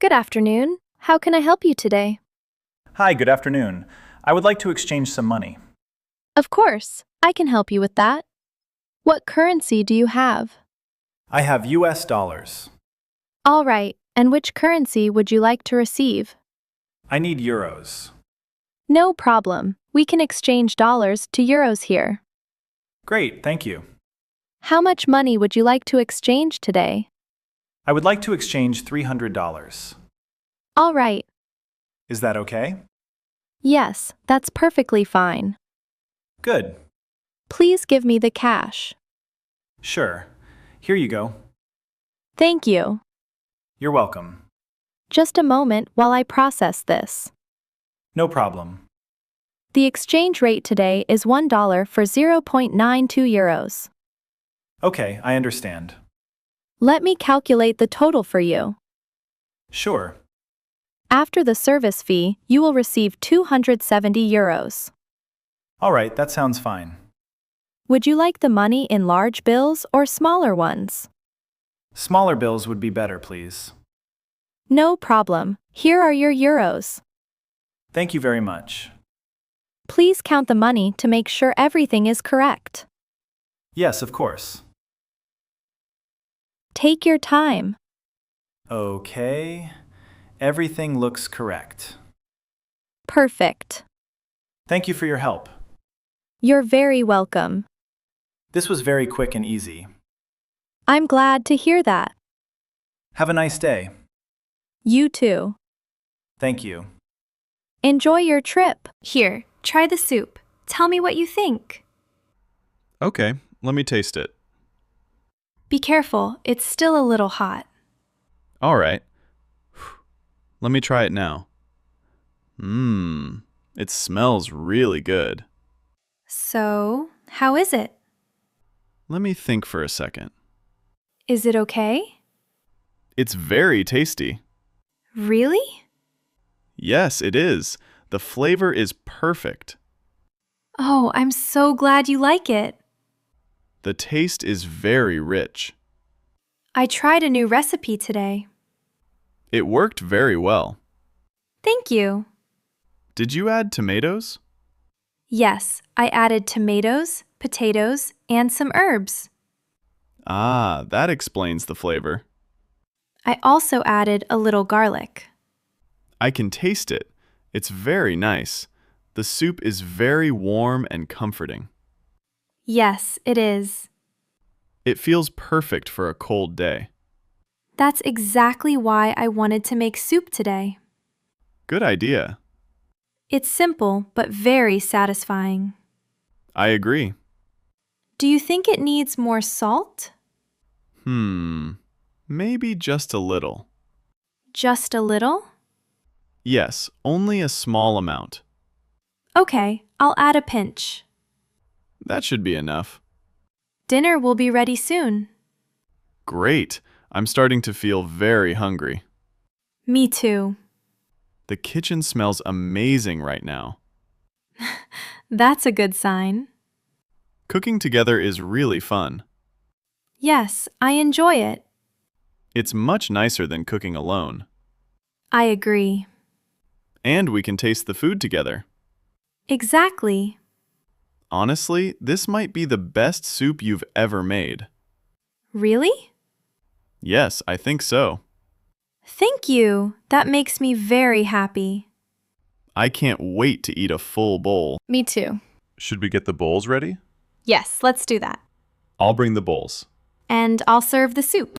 Good afternoon. How can I help you today? Hi, good afternoon. I would like to exchange some money. Of course, I can help you with that. What currency do you have? I have US dollars. All right, and which currency would you like to receive? I need euros. No problem. We can exchange dollars to euros here. Great, thank you. How much money would you like to exchange today? I would like to exchange $300. All right. Is that okay? Yes, that's perfectly fine. Good. Please give me the cash. Sure. Here you go. Thank you. You're welcome. Just a moment while I process this. No problem. The exchange rate today is $1 for 0.92 euros. Okay, I understand. Let me calculate the total for you. Sure. After the service fee, you will receive 270 euros. All right, that sounds fine. Would you like the money in large bills or smaller ones? Smaller bills would be better, please. No problem. Here are your euros. Thank you very much. Please count the money to make sure everything is correct. Yes, of course. Take your time. Okay. Everything looks correct. Perfect. Thank you for your help. You're very welcome. This was very quick and easy. I'm glad to hear that. Have a nice day. You too. Thank you. Enjoy your trip. Here, try the soup. Tell me what you think. Okay, let me taste it. Be careful, it's still a little hot. All right. Let me try it now. It smells really good. So, how is it? Let me think for a second. Is it okay? It's very tasty. Really? Yes, it is. The flavor is perfect. Oh, I'm so glad you like it. The taste is very rich. I tried a new recipe today. It worked very well. Thank you. Did you add tomatoes? Yes, I added tomatoes, potatoes, and some herbs. Ah, that explains the flavor. I also added a little garlic. I can taste it. It's very nice. The soup is very warm and comforting. Yes, it is. It feels perfect for a cold day. That's exactly why I wanted to make soup today. Good idea. It's simple, but very satisfying. I agree. Do you think it needs more salt? Maybe just a little. Just a little? Yes, only a small amount. Okay, I'll add a pinch. That should be enough. Dinner will be ready soon. Great. I'm starting to feel very hungry. Me too. The kitchen smells amazing right now. That's a good sign. Cooking together is really fun. Yes, I enjoy it. It's much nicer than cooking alone. I agree. And we can taste the food together. Exactly. Honestly, this might be the best soup you've ever made. Really? Yes, I think so. Thank you. That makes me very happy. I can't wait to eat a full bowl. Me too. Should we get the bowls ready? Yes, let's do that. I'll bring the bowls. And I'll serve the soup.